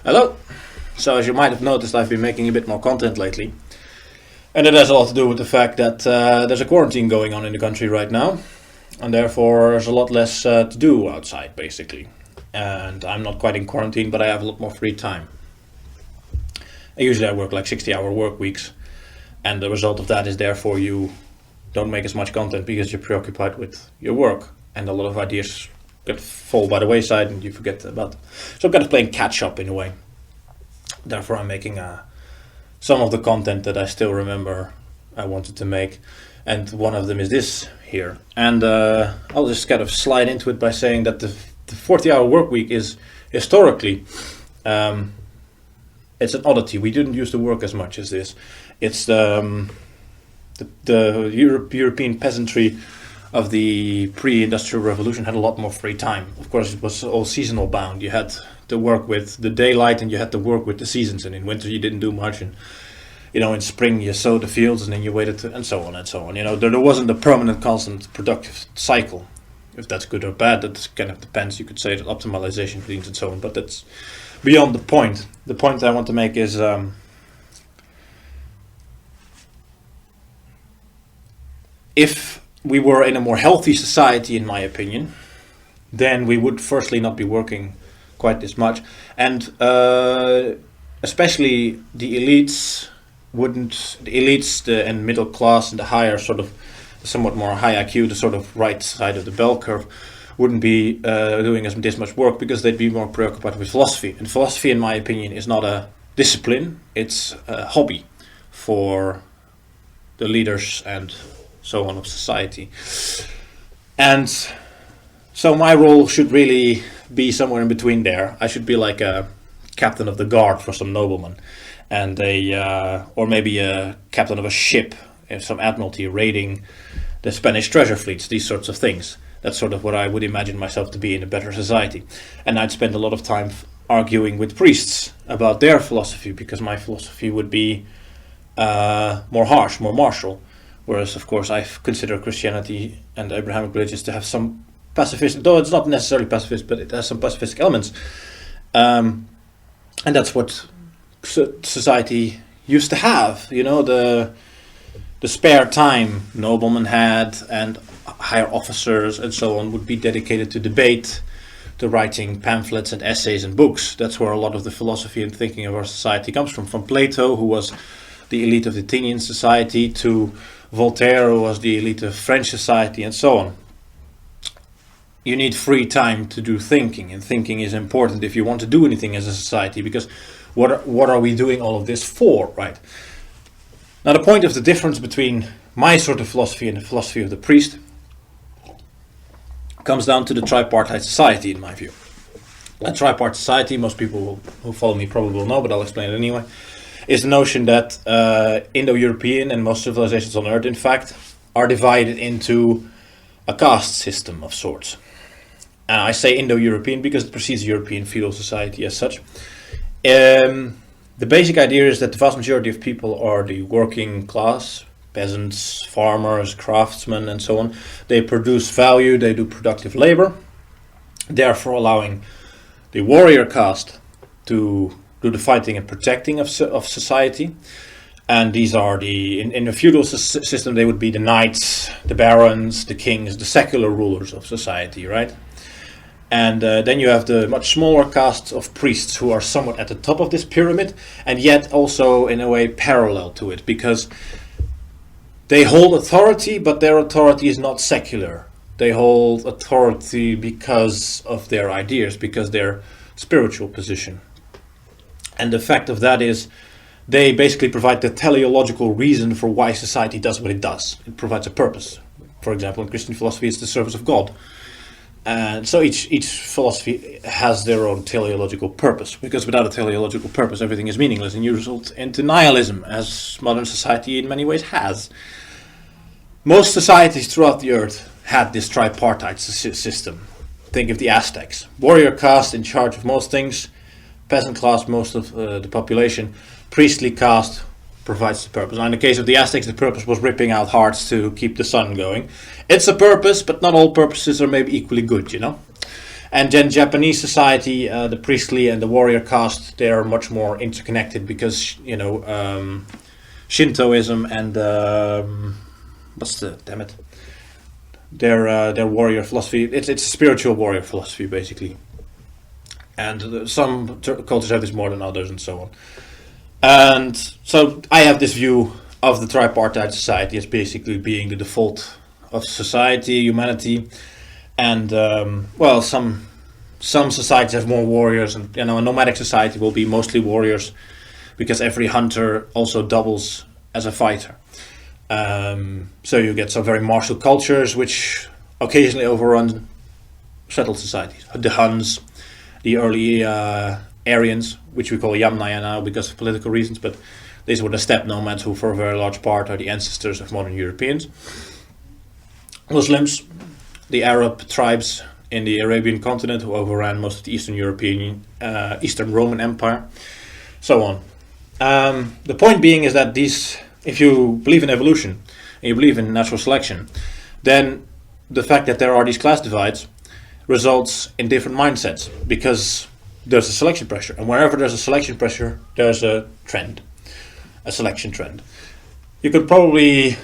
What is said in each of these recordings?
Hello! So as you might have noticed, I've been making a bit more content lately. And it has a lot to do with the fact that there's a quarantine going on in the country right now. And therefore there's a lot less to do outside, basically. And I'm not quite in quarantine, but I have a lot more free time. Usually I work like 60-hour work weeks. And the result of that is therefore you don't make as much content because you're preoccupied with your work. And a lot of ideas fall by the wayside and you forget about them. So I'm kind of playing catch up in a way. Therefore I'm making some of the content that I still remember I wanted to make. And one of them is this here. And I'll just kind of slide into it by saying that the 40-hour work week is historically, it's an oddity. We didn't used to work as much as this. It's the European peasantry of the pre-industrial revolution had a lot more free time. Of course, it was all seasonal bound. You had to work with the daylight and you had to work with the seasons. And in winter, you didn't do much. And in spring, you sowed the fields and then you waited and so on and so on. There wasn't a permanent, constant productive cycle. If that's good or bad, that kind of depends. You could say that optimization means and so on, but that's beyond the point. The point I want to make is if we were in a more healthy society, in my opinion, then we would firstly not be working quite this much, and especially the elites and middle class and the higher sort of somewhat more high IQ, the sort of right side of the bell curve, wouldn't be doing this much work because they'd be more preoccupied with philosophy. And philosophy, in my opinion, is not a discipline, it's a hobby for the leaders and so on of society. And so my role should really be somewhere in between there. I should be like a captain of the guard for some nobleman, and or maybe a captain of a ship, some admiralty raiding the Spanish treasure fleets, these sorts of things. That's sort of what I would imagine myself to be in a better society. And I'd spend a lot of time arguing with priests about their philosophy, because my philosophy would be more harsh, more martial. Whereas, of course, I consider Christianity and Abrahamic religions to have some pacifist, though it's not necessarily pacifist, but it has some pacifistic elements. And that's what society used to have. The spare time noblemen had and higher officers and so on would be dedicated to debate, to writing pamphlets and essays and books. That's where a lot of the philosophy and thinking of our society comes from Plato, who was the elite of the Athenian society, to Voltaire, who was the elite of French society, and so on. You need free time to do thinking, and thinking is important if you want to do anything as a society, because what are we doing all of this for, right? Now, the point of the difference between my sort of philosophy and the philosophy of the priest comes down to the tripartite society, in my view. A tripartite society, most people who follow me probably will know, but I'll explain it anyway, is the notion that Indo-European and most civilizations on Earth, in fact, are divided into a caste system of sorts. And I say Indo-European because it precedes European feudal society as such. The basic idea is that the vast majority of people are the working class, peasants, farmers, craftsmen, and so on. They produce value, they do productive labor, therefore allowing the warrior caste to do the fighting and protecting of society. And these are in the feudal system, they would be the knights, the barons, the kings, the secular rulers of society, right? And then you have the much smaller caste of priests who are somewhat at the top of this pyramid, and yet also in a way parallel to it, because they hold authority, but their authority is not secular. They hold authority because of their ideas, because their spiritual position. And the fact of that is they basically provide the teleological reason for why society does what it does. It provides a purpose. For example, in Christian philosophy, it's the service of God. And so each philosophy has their own teleological purpose, because without a teleological purpose, everything is meaningless, and you result into nihilism, as modern society in many ways has. Most societies throughout the earth had this tripartite system. Think of the Aztecs. Warrior caste in charge of most things, peasant class, most of the population, priestly caste provides the purpose. Now, in the case of the Aztecs, the purpose was ripping out hearts to keep the sun going. It's a purpose, but not all purposes are maybe equally good, And then Japanese society, the priestly and the warrior caste, they are much more interconnected because, you know, Shintoism and their warrior philosophy. It's spiritual warrior philosophy basically, and some cultures have this more than others, and so on. And so I have this view of the tripartite society as basically being the default of society, humanity, and well, some societies have more warriors, and you know, a nomadic society will be mostly warriors because every hunter also doubles as a fighter. So you get some very martial cultures which occasionally overrun settled societies. The Huns, the early Aryans, which we call Yamnaya now because of political reasons, but these were the steppe nomads who for a very large part are the ancestors of modern Europeans. Muslims, the Arab tribes in the Arabian continent who overran most of the Eastern European, Eastern Roman Empire, so on. The point being is that these, if you believe in evolution and you believe in natural selection, then the fact that there are these class divides results in different mindsets because there's a selection pressure, and wherever there's a selection pressure, there's a trend, a selection trend. You could probably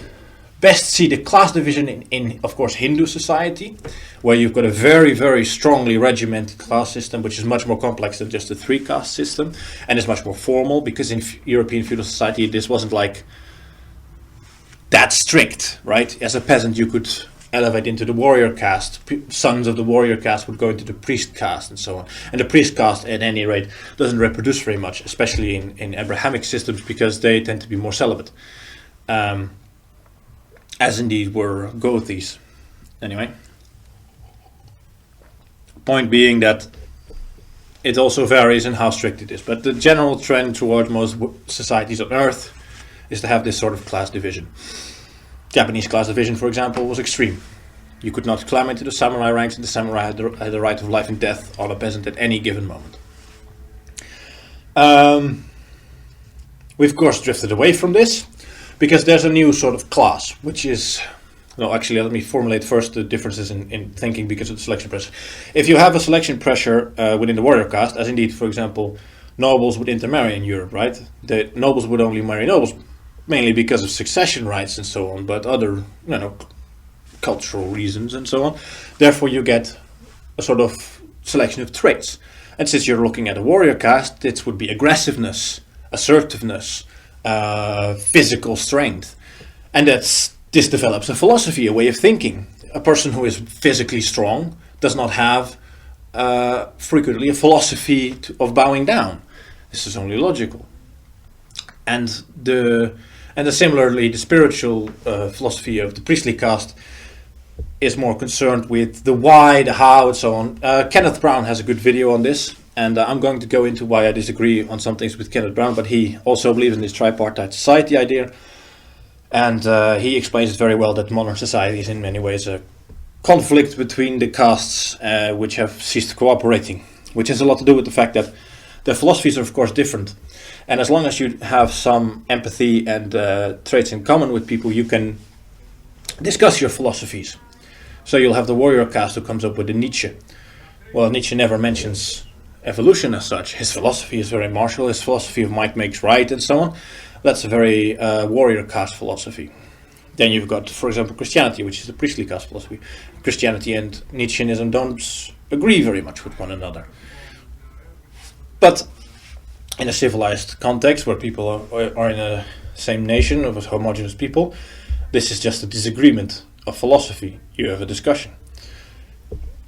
best see the class division in of course, Hindu society, where you've got a very, very strongly regimented class system, which is much more complex than just a three-caste system, and is much more formal, because in European feudal society, this wasn't like that strict, right? As a peasant, you could elevate into the warrior caste. Sons of the warrior caste would go into the priest caste, and so on. And the priest caste, at any rate, doesn't reproduce very much, especially in Abrahamic systems, because they tend to be more celibate. As indeed were Gothes. Anyway. Point being that it also varies in how strict it is. But the general trend toward most societies on Earth is to have this sort of class division. Japanese class division, for example, was extreme. You could not climb into the samurai ranks, and the samurai had the right of life and death on a peasant at any given moment. We've of course drifted away from this, because there's a new sort of class, which is... No, actually, let me formulate first the differences in thinking because of the selection pressure. If you have a selection pressure within the warrior caste, as indeed, for example, nobles would intermarry in Europe, right? The nobles would only marry nobles, mainly because of succession rights and so on, but other, you know, cultural reasons and so on. Therefore, you get a sort of selection of traits. And since you're looking at a warrior caste, it would be aggressiveness, assertiveness, physical strength, and this develops a philosophy, a way of thinking. A person who is physically strong does not have frequently a philosophy of bowing down. This is only logical. And similarly, the spiritual philosophy of the priestly caste is more concerned with the why, the how, and so on. Kenneth Brown has a good video on this. And I'm going to go into why I disagree on some things with Kenneth Brown, but he also believes in this tripartite society idea. And he explains it very well that modern society is in many ways a conflict between the castes which have ceased cooperating, which has a lot to do with the fact that the philosophies are of course different. And as long as you have some empathy and traits in common with people, you can discuss your philosophies. So you'll have the warrior caste who comes up with the Nietzsche. Well, Nietzsche never mentions evolution as such. His philosophy is very martial, his philosophy of might makes right and so on. That's a very warrior caste philosophy. Then you've got, for example, Christianity, which is the priestly caste philosophy. Christianity and Nietzscheanism don't agree very much with one another. But in a civilized context where people are in a same nation of homogeneous people, this is just a disagreement of philosophy. You have a discussion.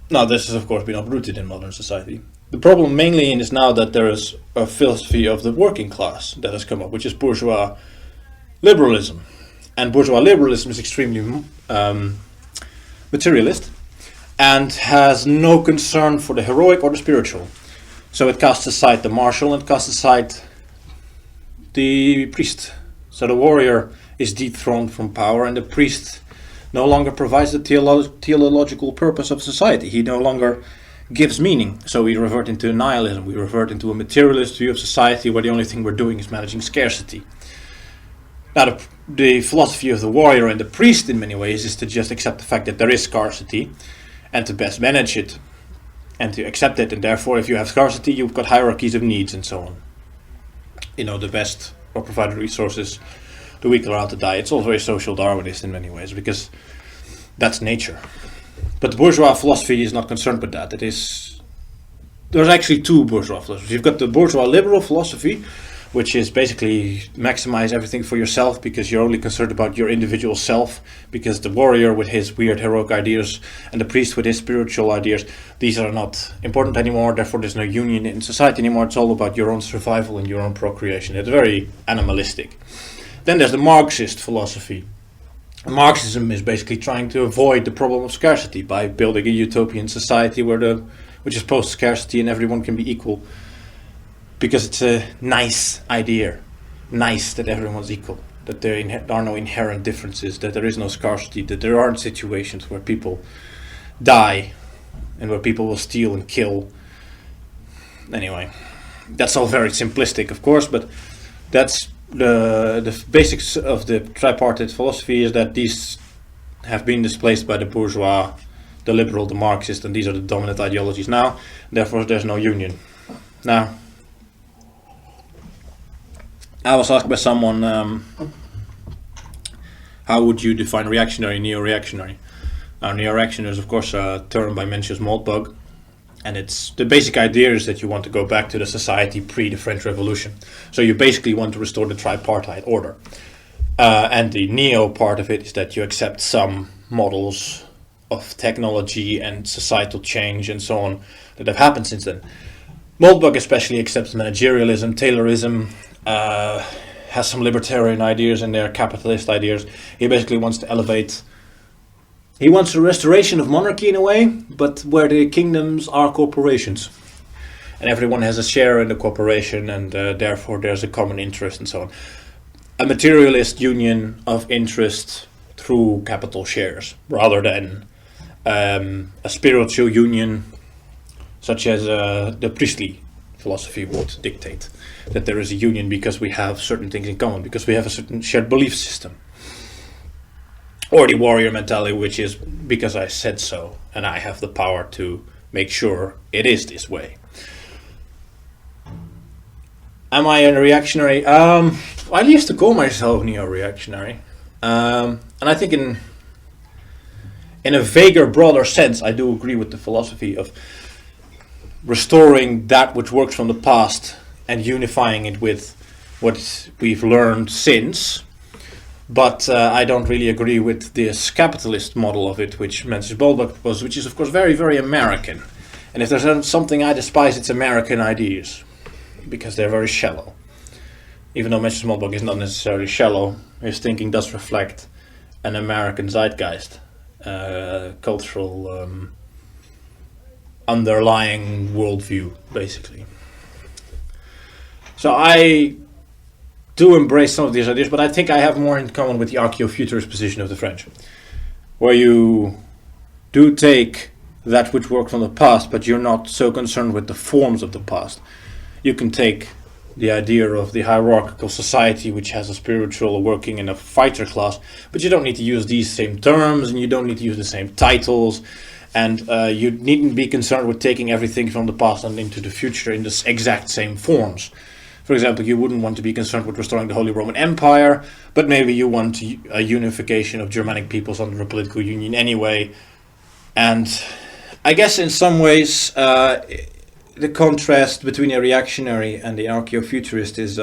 Now, this has of course been uprooted in modern society. The problem mainly is now that there is a philosophy of the working class that has come up, which is bourgeois liberalism. And bourgeois liberalism is extremely materialist and has no concern for the heroic or the spiritual. So it casts aside the martial and casts aside the priest. So the warrior is dethroned from power, and the priest no longer provides the teleological purpose of society. He no longer gives meaning. So we revert into nihilism. We revert into a materialist view of society where the only thing we're doing is managing scarcity. Now, the philosophy of the warrior and the priest in many ways is to just accept the fact that there is scarcity and to best manage it. and to accept it. And therefore, if you have scarcity, you've got hierarchies of needs and so on. The best or provided resources, the weak are out to die. It's all very social Darwinist in many ways, because that's nature. But the bourgeois philosophy is not concerned with that. There's actually two bourgeois philosophies. You've got the bourgeois liberal philosophy, which is basically maximize everything for yourself because you're only concerned about your individual self, because the warrior with his weird heroic ideas and the priest with his spiritual ideas, these are not important anymore, therefore there's no union in society anymore. It's all about your own survival and your own procreation. It's very animalistic. Then there's the Marxist philosophy. Marxism is basically trying to avoid the problem of scarcity by building a utopian society which is post-scarcity and everyone can be equal. Because it's a nice idea. Nice that everyone's equal. That there are no inherent differences. That there is no scarcity. That there aren't situations where people die. And where people will steal and kill. Anyway. That's all very simplistic, of course. But that's the basics of the tripartite philosophy, is that these have been displaced by the bourgeois, the liberal, the Marxist. And these are the dominant ideologies now. Therefore there's no union. Now, I was asked by someone, how would you define reactionary, neo-reactionary? Neoreaction is of course a term by Mencius Moldbug, and it's the basic idea is that you want to go back to the society pre the French Revolution. So you basically want to restore the tripartite order. And the neo part of it is that you accept some models of technology and societal change and so on that have happened since then. Moldbug especially accepts managerialism, Taylorism, has some libertarian ideas in there, capitalist ideas. He basically wants to elevate. He wants a restoration of monarchy in a way, but where the kingdoms are corporations. And everyone has a share in the corporation, and therefore there's a common interest and so on. A materialist union of interest through capital shares, rather than a spiritual union such as the priestly philosophy would dictate. That there is a union because we have certain things in common, because we have a certain shared belief system. Or the warrior mentality, which is because I said so, and I have the power to make sure it is this way. Am I a reactionary? I used to call myself neo-reactionary. And I think in a vaguer, broader sense, I do agree with the philosophy of restoring that which works from the past and unifying it with what we've learned since. But I don't really agree with this capitalist model of it, which Mencius Moldbug was, which is of course very, very American. And if there's something I despise, it's American ideas, because they're very shallow. Even though Mencius Moldbug is not necessarily shallow, his thinking does reflect an American zeitgeist, cultural underlying worldview, basically. So I do embrace some of these ideas, but I think I have more in common with the Archeofuturist position of the French, where you do take that which worked from the past, but you're not so concerned with the forms of the past. You can take the idea of the hierarchical society, which has a spiritual working and a fighter class, but you don't need to use these same terms, and you don't need to use the same titles, and you needn't be concerned with taking everything from the past and into the future in the exact same forms. For example, you wouldn't want to be concerned with restoring the Holy Roman Empire, but maybe you want a unification of Germanic peoples under a political union anyway. And I guess in some ways, the contrast between a reactionary and the Archeofuturist is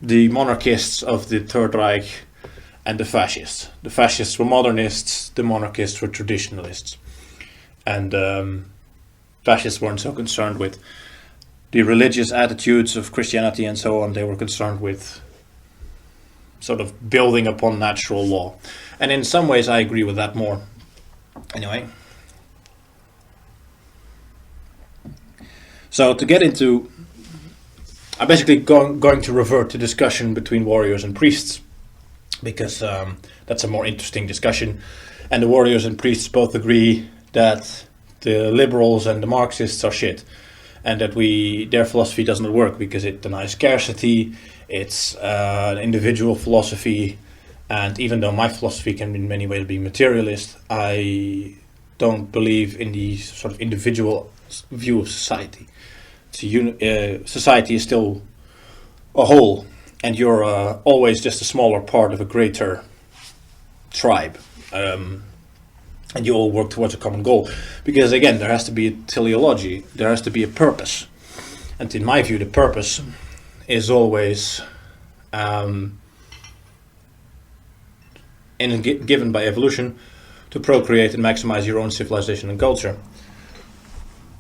the monarchists of the Third Reich and the fascists. The fascists were modernists, the monarchists were traditionalists. And fascists weren't so concerned with the religious attitudes of Christianity and so on. They were concerned with sort of building upon natural law. And in some ways I agree with that more. Anyway. So to get into... I'm basically going to revert to discussion between warriors and priests, because that's a more interesting discussion. And the warriors and priests both agree that the liberals and the Marxists are shit. And that their philosophy doesn't work because it denies scarcity, it's an individual philosophy, and even though my philosophy can in many ways be materialist, I don't believe in the sort of individual view of society. Society is still a whole, and you're always just a smaller part of a greater tribe, and you all work towards a common goal. Because again, there has to be a teleology, there has to be a purpose, and in my view, the purpose is always given by evolution to procreate and maximize your own civilization and culture.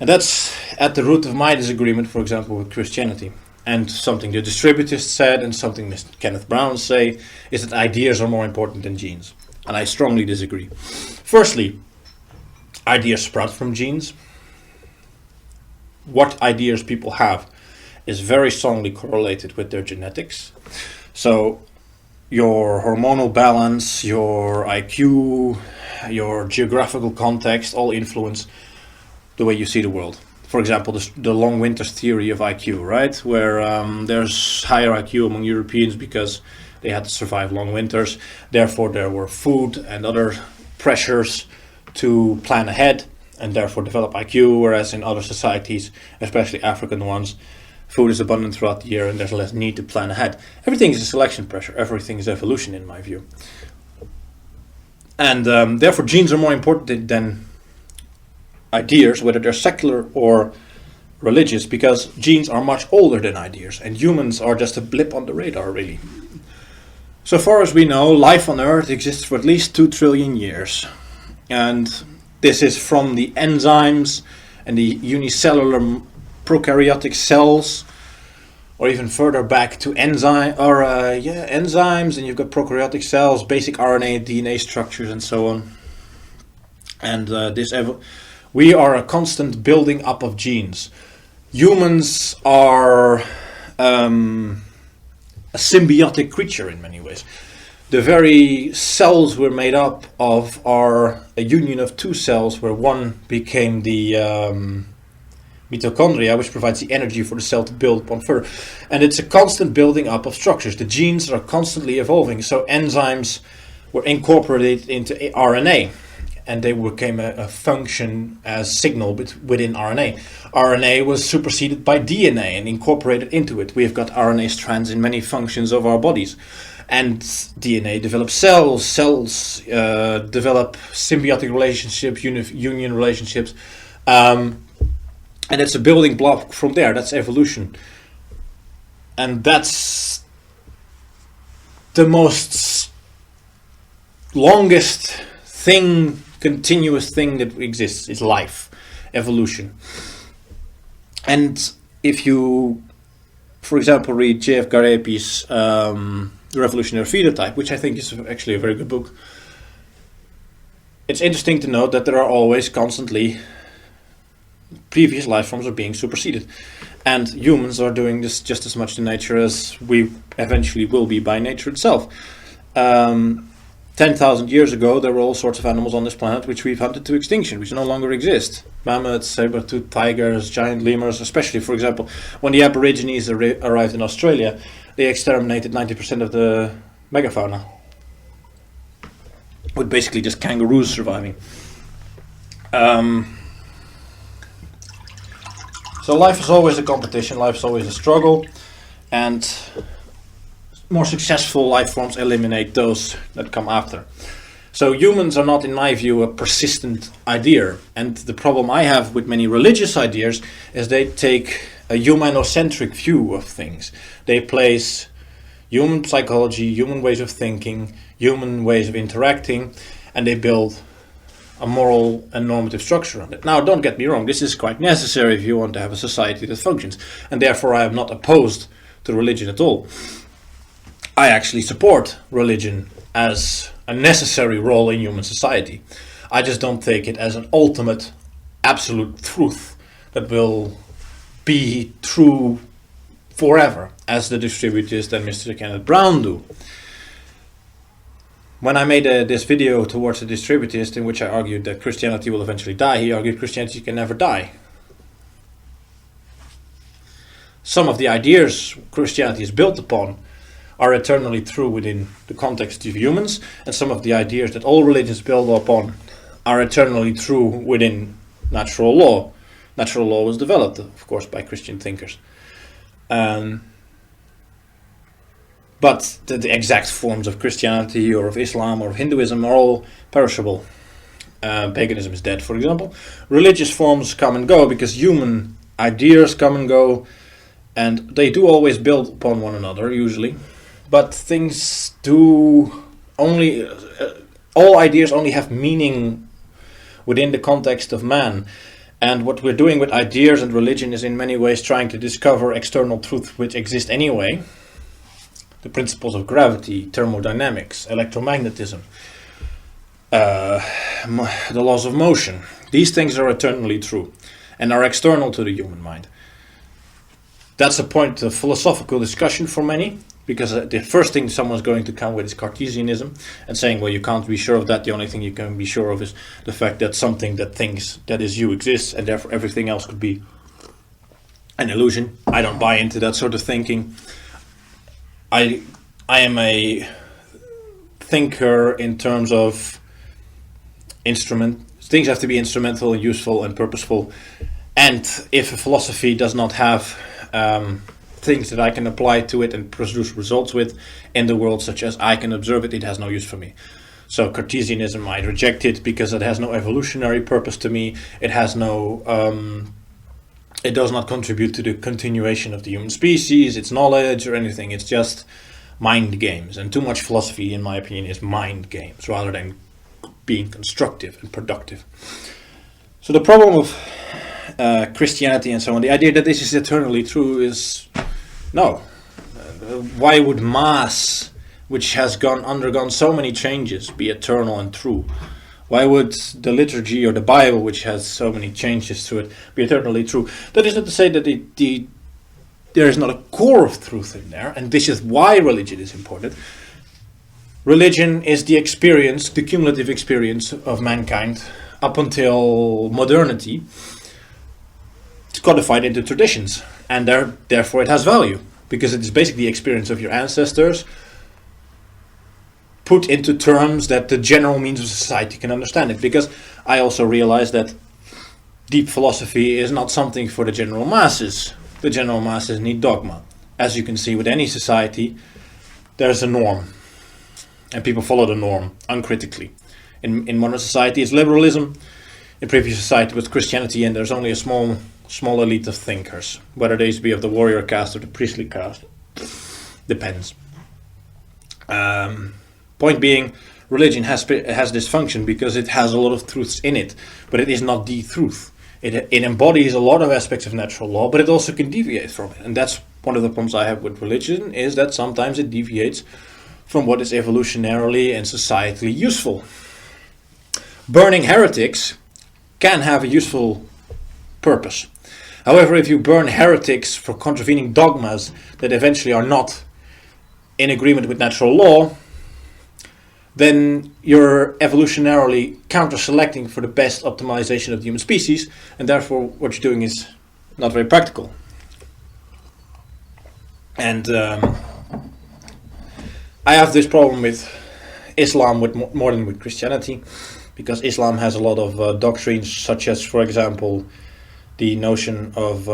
And that's at the root of my disagreement, for example, with Christianity. And something the Distributists said, and something Mr. Kenneth Brown say, is that ideas are more important than genes. And I strongly disagree. Firstly, ideas sprout from genes. What ideas people have is very strongly correlated with their genetics. So your hormonal balance, your IQ, your geographical context all influence the way you see the world. For example, the long winters theory of IQ, right? Where there's higher IQ among Europeans because they had to survive long winters. Therefore, there were food and other pressures to plan ahead and therefore develop IQ, whereas in other societies, especially African ones, food is abundant throughout the year and there's less need to plan ahead. Everything is a selection pressure. Everything is evolution, in my view. And therefore, genes are more important than ideas, whether they're secular or religious, because genes are much older than ideas, and humans are just a blip on the radar, really. So far as we know, life on Earth exists for at least 2 trillion years. And this is from the enzymes and the unicellular prokaryotic cells, or even further back to enzymes, and you've got prokaryotic cells, basic RNA, DNA structures, and so on. And we are a constant building up of genes. Humans are a symbiotic creature in many ways. The very cells we're made up of are a union of two cells, where one became the mitochondria, which provides the energy for the cell to build upon further. And it's a constant building up of structures. The genes are constantly evolving. So enzymes were incorporated into RNA, and they became a function as signal within RNA. RNA was superseded by DNA and incorporated into it. We've got RNA strands in many functions of our bodies. And DNA develops cells. Cells develop symbiotic relationships, union relationships. And it's a building block from there. That's evolution. And that's the most longest continuous thing that exists, is life, evolution. And if you, for example, read J.F. Garepi's The Revolutionary Phenotype, which I think is actually a very good book, it's interesting to note that there are always constantly previous life forms are being superseded. And humans are doing this just as much to nature as we eventually will be by nature itself. 10,000 years ago, there were all sorts of animals on this planet which we've hunted to extinction, which no longer exist. Mammoths, saber-toothed tigers, giant lemurs, especially, for example, when the Aborigines arrived in Australia, they exterminated 90% of the megafauna, with basically just kangaroos surviving. So life is always a competition, life is always a struggle, and more successful life forms eliminate those that come after. So humans are not, in my view, a persistent idea. And the problem I have with many religious ideas is they take a humanocentric view of things. They place human psychology, human ways of thinking, human ways of interacting, and they build a moral and normative structure on it. Now, don't get me wrong, this is quite necessary if you want to have a society that functions. And therefore I am not opposed to religion at all. I actually support religion as a necessary role in human society. I just don't take it as an ultimate, absolute truth that will be true forever, as the Distributist and Mr. Kenneth Brown do. When I made this video towards the Distributist, in which I argued that Christianity will eventually die, he argued Christianity can never die. Some of the ideas Christianity is built upon are eternally true within the context of humans, and some of the ideas that all religions build upon are eternally true within natural law. Natural law was developed, of course, by Christian thinkers. But the exact forms of Christianity or of Islam or of Hinduism are all perishable. Paganism is dead, for example. Religious forms come and go because human ideas come and go, and they do always build upon one another, usually. But things do only... all ideas only have meaning within the context of man. And what we're doing with ideas and religion is in many ways trying to discover external truths which exist anyway. The principles of gravity, thermodynamics, electromagnetism, the laws of motion. These things are eternally true and are external to the human mind. That's a point of philosophical discussion for many, because the first thing someone's going to come with is Cartesianism, and saying, well, you can't be sure of that. The only thing you can be sure of is the fact that something that thinks that is you exists, and therefore everything else could be an illusion. I don't buy into that sort of thinking. I am a thinker in terms of instrument. Things have to be instrumental and useful and purposeful. And if a philosophy does not have things that I can apply to it and produce results with in the world, such as I can observe it, it has no use for me. So Cartesianism, I reject it because it has no evolutionary purpose to me. It has no... it does not contribute to the continuation of the human species, its knowledge or anything. It's just mind games. And too much philosophy, in my opinion, is mind games rather than being constructive and productive. So the problem of Christianity and so on, the idea that this is eternally true is no. Why would Mass, which has undergone so many changes, be eternal and true? Why would the liturgy or the Bible, which has so many changes to it, be eternally true? That is not to say that there is not a core of truth in there, and this is why religion is important. Religion is the experience, the cumulative experience of mankind up until modernity. It's codified into traditions, and therefore it has value, because it is basically the experience of your ancestors put into terms that the general means of society can understand it. Because I also realize that deep philosophy is not something for the general masses. The general masses need dogma. As you can see with any society, there's a norm, and people follow the norm uncritically. In modern society, it's liberalism. In previous society, it was Christianity, and there's only a small elite of thinkers, whether they be of the warrior caste or the priestly caste. Depends. Point being, religion has this function because it has a lot of truths in it, but it is not the truth. It embodies a lot of aspects of natural law, but it also can deviate from it. And that's one of the problems I have with religion, is that sometimes it deviates from what is evolutionarily and societally useful. Burning heretics can have a useful purpose. However, if you burn heretics for contravening dogmas that eventually are not in agreement with natural law, then you're evolutionarily counter-selecting for the best optimization of the human species, and therefore what you're doing is not very practical. And I have this problem with Islam more than with Christianity, because Islam has a lot of doctrines, such as, for example, the notion of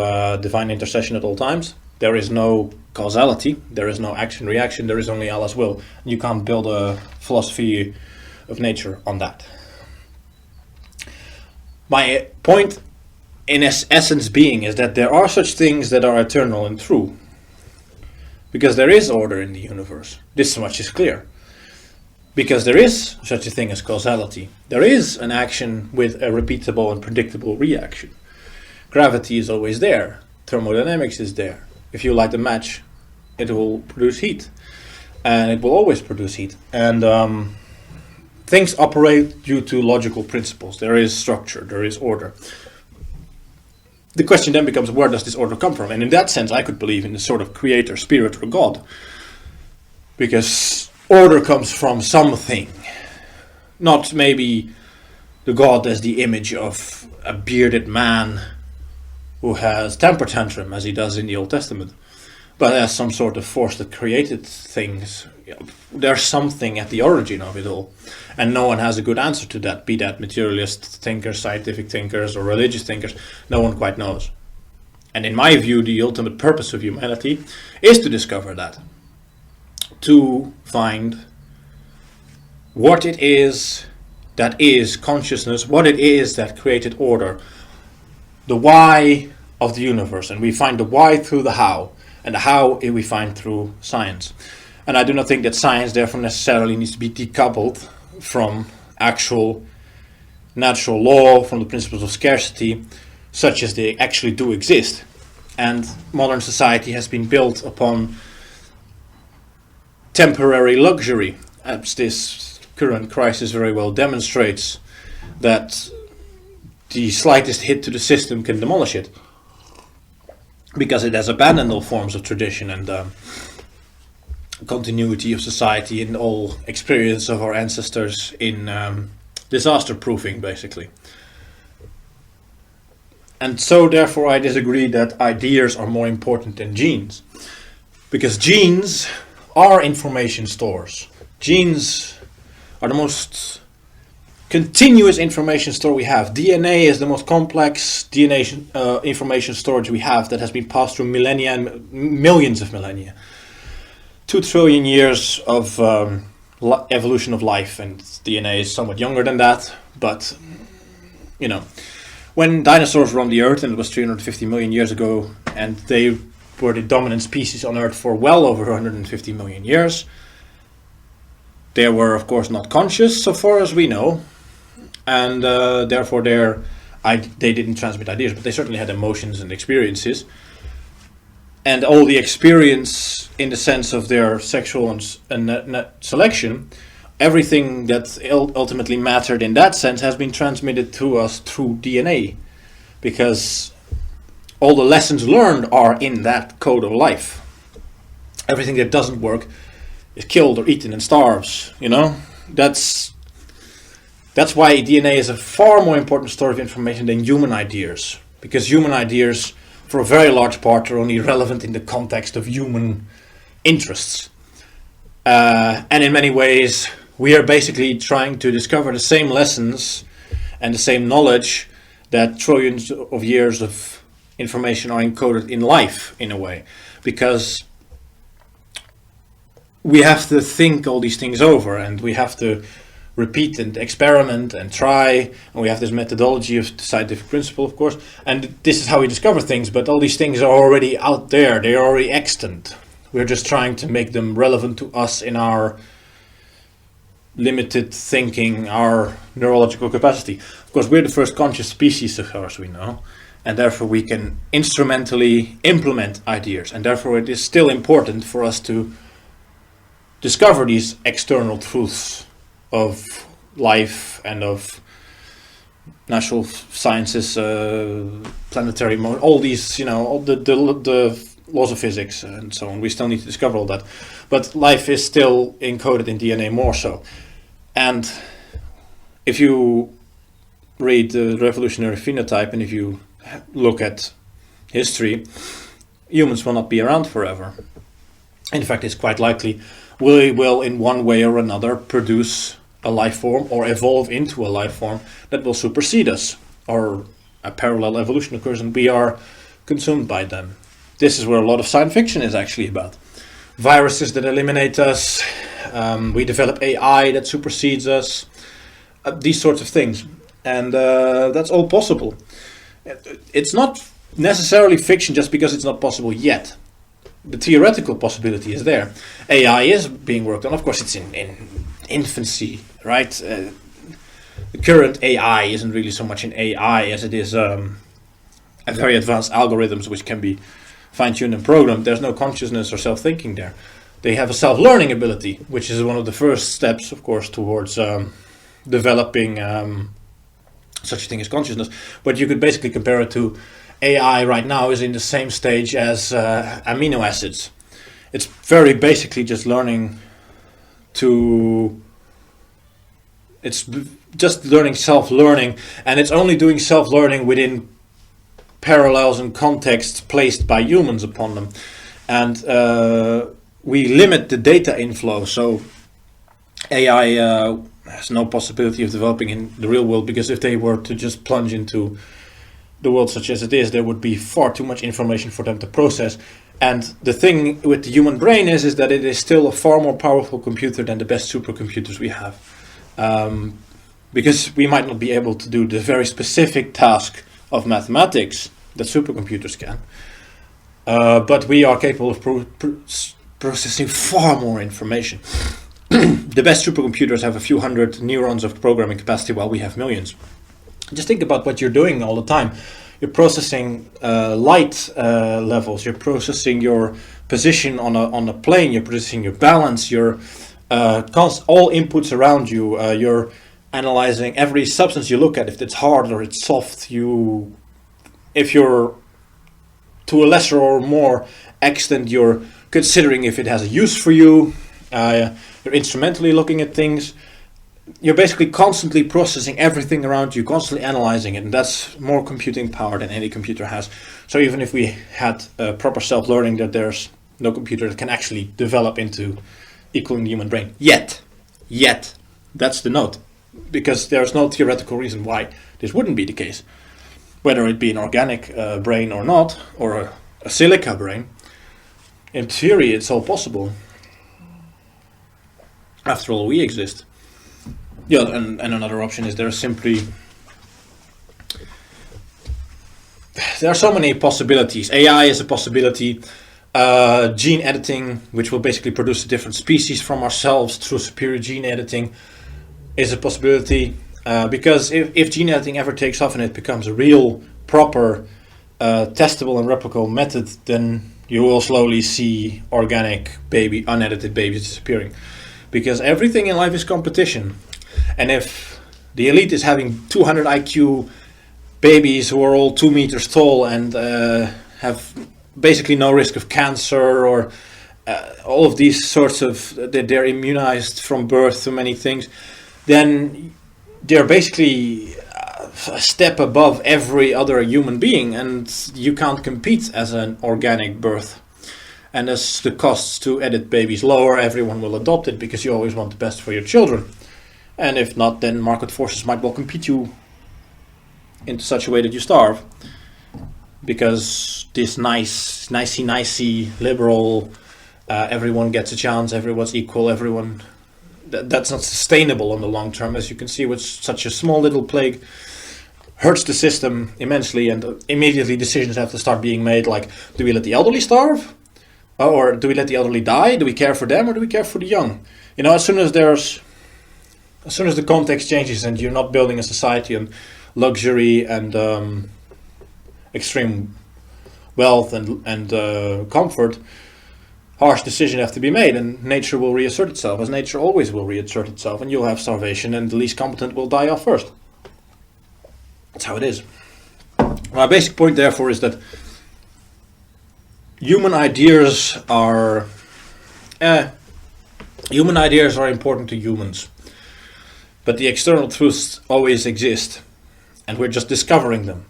divine intercession at all times. There is no causality, there is no action-reaction, there is only Allah's will. You can't build a philosophy of nature on that. My point, in essence being, is that there are such things that are eternal and true. Because there is order in the universe. This much is clear. Because there is such a thing as causality. There is an action with a repeatable and predictable reaction. Gravity is always there. Thermodynamics is there. If you light a match, it will produce heat. And it will always produce heat. And things operate due to logical principles. There is structure, there is order. The question then becomes, where does this order come from? And in that sense, I could believe in a sort of creator, spirit, or God. Because order comes from something. Not maybe the God as the image of a bearded man who has temper tantrum, as he does in the Old Testament, but as some sort of force that created things there's something at the origin of it all, and no one has a good answer to that, be that materialist thinkers, scientific thinkers, or religious thinkers. No one quite knows. And in my view, the ultimate purpose of humanity is to discover that, to find what it is that is consciousness, what it is that created order, the why of the universe. And we find the why through the how, and the how we find through science. And I do not think that science therefore necessarily needs to be decoupled from actual natural law, from the principles of scarcity, such as they actually do exist. And modern society has been built upon temporary luxury, as this current crisis very well demonstrates, that the slightest hit to the system can demolish it, because it has abandoned all forms of tradition and continuity of society and all experience of our ancestors in disaster proofing, basically. And so therefore I disagree that ideas are more important than genes, because genes are information stores. Genes are the most continuous information store we have. DNA is the most complex DNA information storage we have, that has been passed through millennia and millions of millennia. 2 trillion years of evolution of life, and DNA is somewhat younger than that, but you know, when dinosaurs were on the Earth, and it was 350 million years ago, and they were the dominant species on Earth for well over 150 million years, they were of course not conscious so far as we know, and therefore they didn't transmit ideas, but they certainly had emotions and experiences. And all the experience in the sense of their sexual and selection, everything that ultimately mattered in that sense has been transmitted to us through DNA, because all the lessons learned are in that code of life. Everything that doesn't work is killed or eaten and starves, you know. That's why DNA is a far more important store of information than human ideas, because human ideas for a very large part are only relevant in the context of human interests. And in many ways, we are basically trying to discover the same lessons and the same knowledge that trillions of years of information are encoded in life, in a way. Because we have to think all these things over, and we have to repeat and experiment and try, and we have this methodology of the scientific principle, of course, and this is how we discover things, but all these things are already out there, they're already extant. We're just trying to make them relevant to us in our limited thinking, our neurological capacity. Of course, we're the first conscious species, as far as we know, and therefore we can instrumentally implement ideas, and therefore it is still important for us to discover these external truths of life and of natural sciences, planetary all these, you know, all the laws of physics and so on. We still need to discover all that, but life is still encoded in DNA more so. And if you read the Revolutionary Phenotype, and if you look at history, humans will not be around forever. In fact, it's quite likely we will in one way or another produce a life form or evolve into a life form that will supersede us, or a parallel evolution occurs and we are consumed by them. This is where a lot of science fiction is actually about. Viruses that eliminate us, we develop AI that supersedes us, these sorts of things. And that's all possible. It's not necessarily fiction just because it's not possible yet. The theoretical possibility is there. AI is being worked on. Of course, it's in infancy, right? The current AI isn't really so much an AI as it is a very advanced algorithms which can be fine-tuned and programmed. There's no consciousness or self-thinking there. They have a self-learning ability, which is one of the first steps, of course, towards developing such a thing as consciousness. But you could basically compare it to AI right now is in the same stage as amino acids. It's very basically just learning to... It's just learning self-learning, and it's only doing self-learning within parallels and contexts placed by humans upon them. And we limit the data inflow. So AI has no possibility of developing in the real world, because if they were to just plunge into the world such as it is, there would be far too much information for them to process. And the thing with the human brain is that it is still a far more powerful computer than the best supercomputers we have. Because we might not be able to do the very specific task of mathematics that supercomputers can. But we are capable of processing far more information. The best supercomputers have a few hundred neurons of programming capacity, while we have millions. Just think about what you're doing all the time. You're processing light levels. You're processing your position on a plane. You're processing your balance. You're all inputs around you. You're analyzing every substance you look at, if it's hard or it's soft. If you're to a lesser or more extent, you're considering if it has a use for you. You're instrumentally looking at things. You're basically constantly processing everything around you, constantly analyzing it, and that's more computing power than any computer has. So even if we had proper self-learning, that there's no computer that can actually develop into equaling the human brain. Yet. That's the note. Because there's no theoretical reason why this wouldn't be the case. Whether it be an organic brain or not, or a silica brain, in theory it's all possible. After all, we exist. Yeah, and another option is there are so many possibilities. AI is a possibility. Gene editing, which will basically produce a different species from ourselves through superior gene editing, is a possibility. Because if gene editing ever takes off and it becomes a real, proper, testable and replicable method, then you will slowly see organic unedited babies disappearing. Because everything in life is competition. And if the elite is having 200 IQ babies who are all 2 meters tall and have basically no risk of cancer, or all of these sorts of, they're immunized from birth to many things, then they're basically a step above every other human being, and you can't compete as an organic birth. And as the costs to edit babies lower, everyone will adopt it, because you always want the best for your children. And if not, then market forces might well compete you into such a way that you starve. Because this nicey liberal, everyone gets a chance, everyone's equal, that's not sustainable in the long term. As you can see, with such a small little plague, hurts the system immensely, and immediately decisions have to start being made, like, do we let the elderly starve? Or do we let the elderly die? Do we care for them, or do we care for the young? You know, as soon as the context changes and you're not building a society on luxury and extreme wealth and comfort, harsh decisions have to be made, and nature will reassert itself, as nature always will reassert itself, and you'll have starvation, and the least competent will die off first. That's how it is. My basic point, therefore, is that human ideas are important to humans, but the external truths always exist, and we're just discovering them.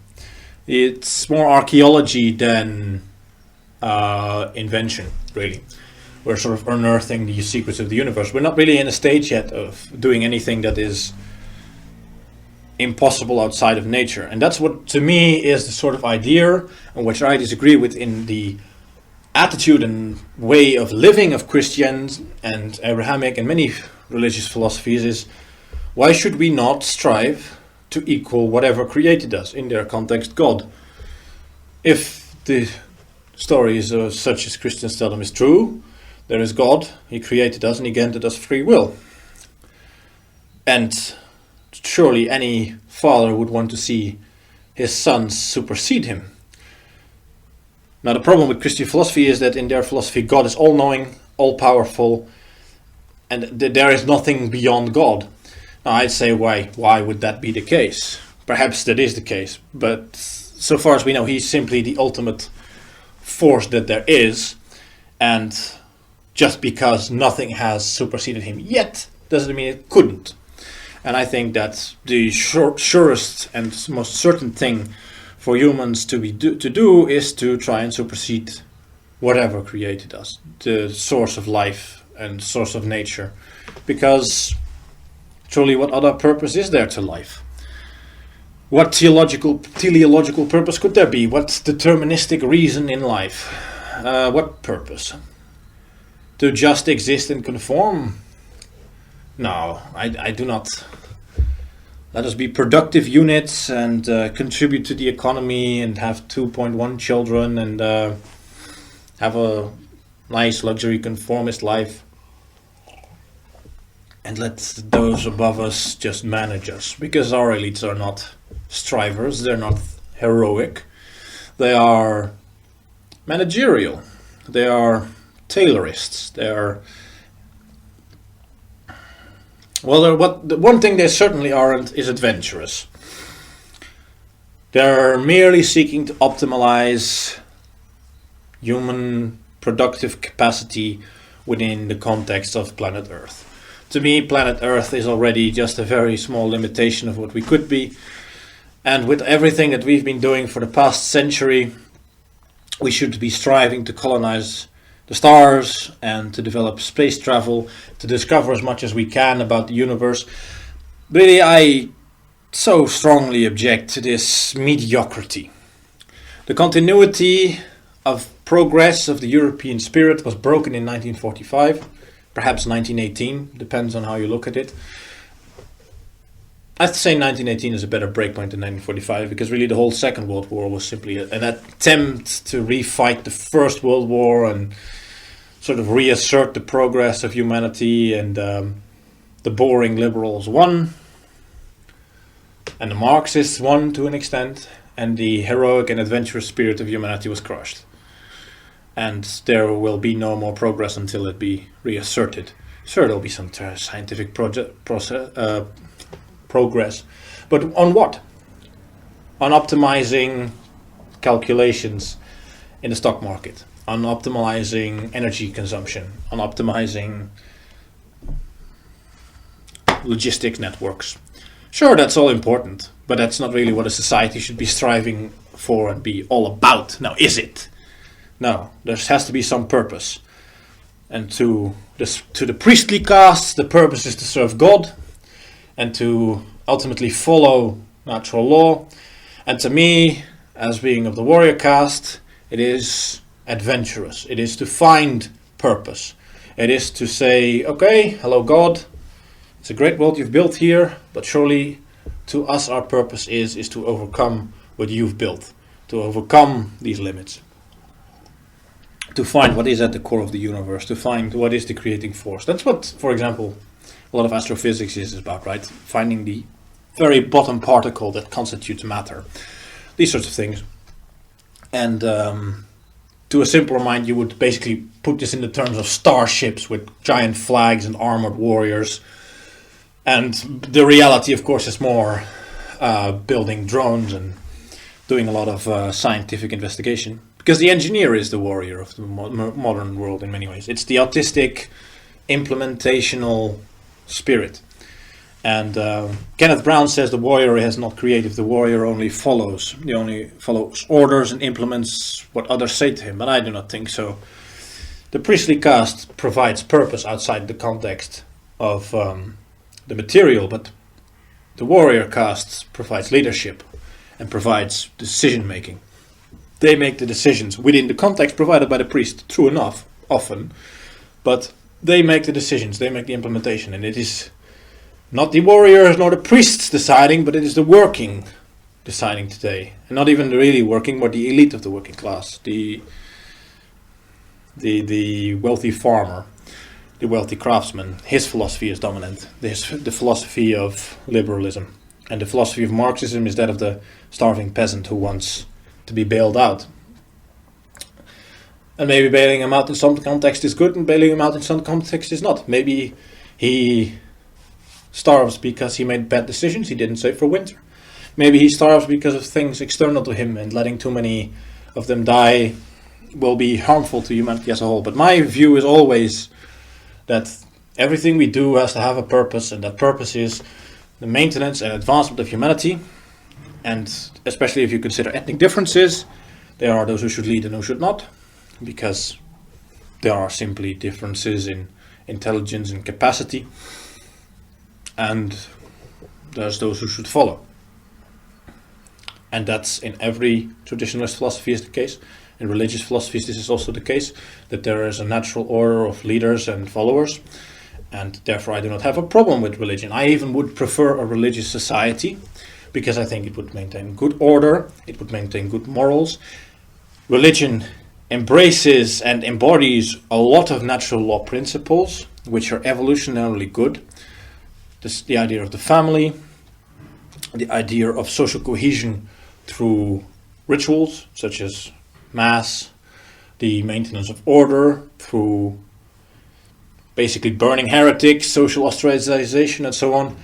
It's more archaeology than invention, really. We're sort of unearthing the secrets of the universe. We're not really in a stage yet of doing anything that is impossible outside of nature. And that's what, to me, is the sort of idea, and which I disagree with in the attitude and way of living of Christians and Abrahamic and many religious philosophies, is why should we not strive to equal whatever created us, in their context, God? If the story is such as Christians tell them is true, there is God, he created us and he granted us free will. And surely any father would want to see his sons supersede him. Now, the problem with Christian philosophy is that in their philosophy, God is all-knowing, all-powerful, and there is nothing beyond God. Now, I'd say, why would that be the case? Perhaps that is the case, but so far as we know, he's simply the ultimate force that there is, and just because nothing has superseded him yet, doesn't mean it couldn't. And I think that the surest and most certain thing for humans to do is to try and supersede whatever created us, the source of life and source of nature. Because truly, what other purpose is there to life? What teleological purpose could there be? What deterministic reason in life? What purpose? To just exist and conform? No, I do not. Let us be productive units and contribute to the economy and have 2.1 children and have a nice luxury conformist life. And let those above us just manage us. Because our elites are not strivers, they're not heroic. They are managerial. They are tailorists. They are... Well, the one thing they certainly aren't is adventurous. They're merely seeking to optimize human productive capacity within the context of planet Earth. To me, planet Earth is already just a very small limitation of what we could be. And with everything that we've been doing for the past century, we should be striving to colonize the stars and to develop space travel, to discover as much as we can about the universe. Really, I so strongly object to this mediocrity. The continuity of progress of the European spirit was broken in 1945, perhaps 1918, depends on how you look at it. I'd say 1918 is a better breakpoint than 1945, because really the whole Second World War was simply an attempt to refight the First World War and sort of reassert the progress of humanity, and the boring liberals won, and the Marxists won to an extent, and the heroic and adventurous spirit of humanity was crushed. And there will be no more progress until it be reasserted. Sure, there'll be some scientific progress, but on what? On optimizing calculations in the stock market, on optimizing energy consumption, on optimizing logistics networks. Sure, that's all important, but that's not really what a society should be striving for and be all about. Now, is it? No, there has to be some purpose. And to the priestly castes, the purpose is to serve God and to ultimately follow natural law. And to me, as being of the warrior caste, it is adventurous. It is to find purpose. It is to say, okay, hello God, it's a great world you've built here, but surely to us our purpose is to overcome what you've built, to overcome these limits, to find what is at the core of the universe, to find what is the creating force. That's what, for example, a lot of astrophysics is about, right? Finding the very bottom particle that constitutes matter. These sorts of things. And to a simpler mind, you would basically put this in the terms of starships with giant flags and armored warriors. And the reality, of course, is more building drones and doing a lot of scientific investigation. Because the engineer is the warrior of the modern world in many ways. It's the autistic, implementational spirit. And Kenneth Brown says the warrior is not creative, the warrior only follows. He only follows orders and implements what others say to him, but I do not think so. The priestly caste provides purpose outside the context of the material, but the warrior caste provides leadership and provides decision making. They make the decisions within the context provided by the priest, true enough, often, but they make the decisions, they make the implementation, and it is not the warriors nor the priests deciding, but it is the working deciding today. And not even the really working, but the elite of the working class, the wealthy farmer, the wealthy craftsman. His philosophy is dominant. The philosophy of liberalism. And the philosophy of Marxism is that of the starving peasant who wants to be bailed out. And maybe bailing him out in some context is good and bailing him out in some context is not. Maybe he starves because he made bad decisions he didn't save for winter. Maybe he starves because of things external to him, and letting too many of them die will be harmful to humanity as a whole. But my view is always that everything we do has to have a purpose, and that purpose is the maintenance and advancement of humanity. And especially if you consider ethnic differences, there are those who should lead and who should not. because there are simply differences in intelligence and capacity, and there's those who should follow. And that's in every traditionalist philosophy is the case. In religious philosophies this is also the case, that there is a natural order of leaders and followers, and therefore I do not have a problem with religion. I even would prefer a religious society, because I think it would maintain good order, it would maintain good morals. Religion embraces and embodies a lot of natural law principles, which are evolutionarily good. The idea of the family, the idea of social cohesion through rituals, such as Mass, the maintenance of order through basically burning heretics, social ostracization, and so on.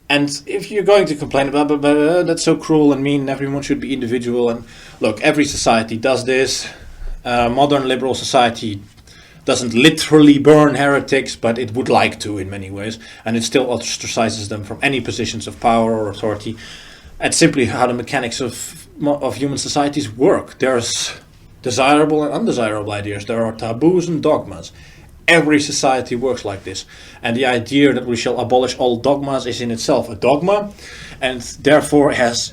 And if you're going to complain about that's so cruel and mean, everyone should be individual, and look, every society does this. Modern liberal society doesn't literally burn heretics, but it would like to in many ways, and it still ostracizes them from any positions of power or authority. It's simply how the mechanics of human societies work. There's desirable and undesirable ideas. There are taboos and dogmas. Every society works like this, and the idea that we shall abolish all dogmas is in itself a dogma, and therefore has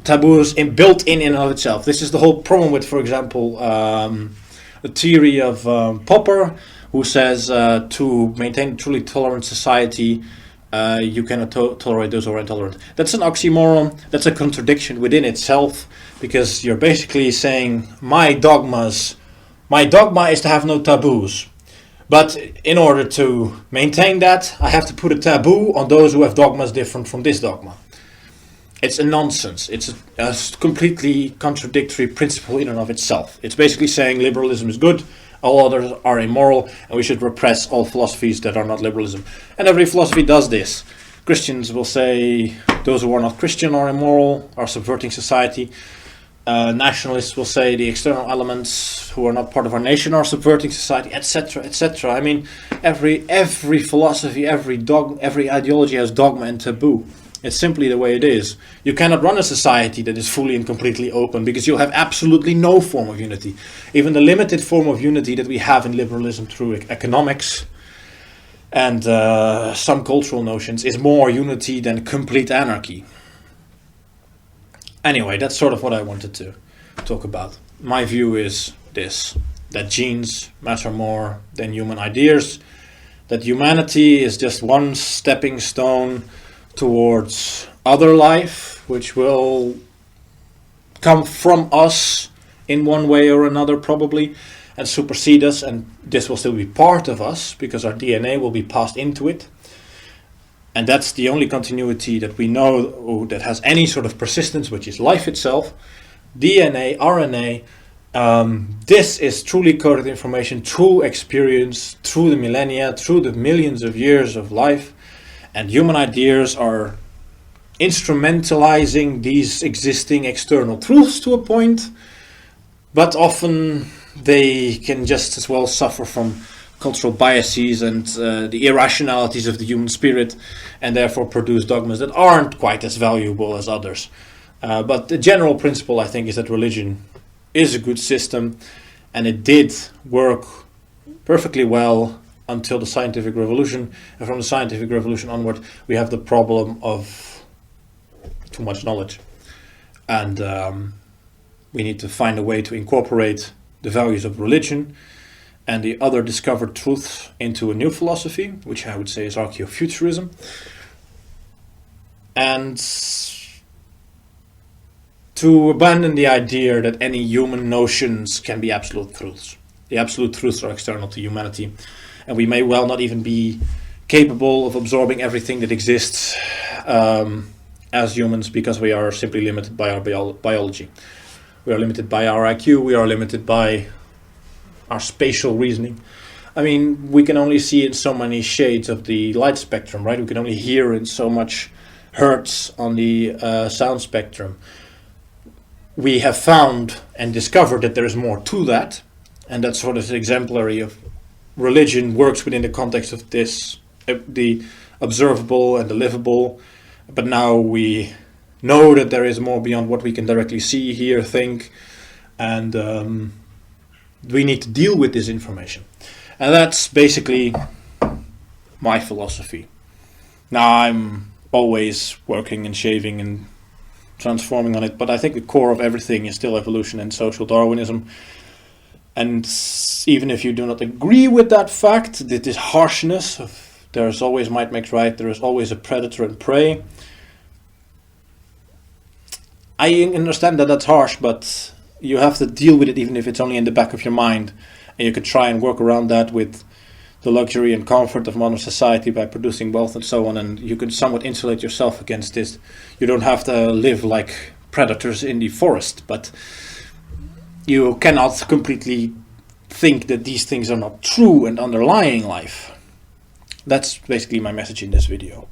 taboos built in and of itself. This is the whole problem with, for example, the theory of Popper, who says to maintain a truly tolerant society, you cannot tolerate those who are intolerant. That's an oxymoron. That's a contradiction within itself, because you're basically saying my dogma is to have no taboos. But in order to maintain that, I have to put a taboo on those who have dogmas different from this dogma. It's a nonsense. It's a completely contradictory principle in and of itself. It's basically saying liberalism is good, all others are immoral, and we should repress all philosophies that are not liberalism. And every philosophy does this. Christians will say those who are not Christian are immoral, are subverting society. Nationalists will say the external elements who are not part of our nation are subverting society, etc., etc. I mean, every philosophy, every ideology has dogma and taboo. It's simply the way it is. You cannot run a society that is fully and completely open, because you'll have absolutely no form of unity. Even the limited form of unity that we have in liberalism through economics and some cultural notions is more unity than complete anarchy. Anyway, that's sort of what I wanted to talk about. My view is this, that genes matter more than human ideas, that humanity is just one stepping stone towards other life, which will come from us in one way or another probably, and supersede us, and this will still be part of us, because our DNA will be passed into it. And that's the only continuity that we know that has any sort of persistence, which is life itself. DNA, RNA, this is truly coded information through experience, through the millennia, through the millions of years of life. And human ideas are instrumentalizing these existing external truths to a point, but often they can just as well suffer from cultural biases and the irrationalities of the human spirit, and therefore produce dogmas that aren't quite as valuable as others. But the general principle, I think, is that religion is a good system, and it did work perfectly well until the scientific revolution. And from the scientific revolution onward, we have the problem of too much knowledge. And we need to find a way to incorporate the values of religion and the other discovered truths into a new philosophy, which I would say is Archeofuturism. And to abandon the idea that any human notions can be absolute truths. The absolute truths are external to humanity, and we may well not even be capable of absorbing everything that exists as humans, because we are simply limited by our biology. We are limited by our IQ, we are limited by our spatial reasoning. I mean, we can only see in so many shades of the light spectrum, right? We can only hear in so much hertz on the sound spectrum. We have found and discovered that there is more to that, and that's sort of exemplary of religion works within the context of this, the observable and the livable. But now we know that there is more beyond what we can directly see, hear, think, and we need to deal with this information. And that's basically my philosophy. Now, I'm always working and shaving and transforming on it, but I think the core of everything is still evolution and social Darwinism. And even if you do not agree with that fact, that this harshness of there's always might makes right, there is always a predator and prey, I understand that that's harsh, but you have to deal with it even if it's only in the back of your mind. And you could try and work around that with the luxury and comfort of modern society by producing wealth and so on, and you can somewhat insulate yourself against this. You don't have to live like predators in the forest, but you cannot completely think that these things are not true and underlying life. That's basically my message in this video.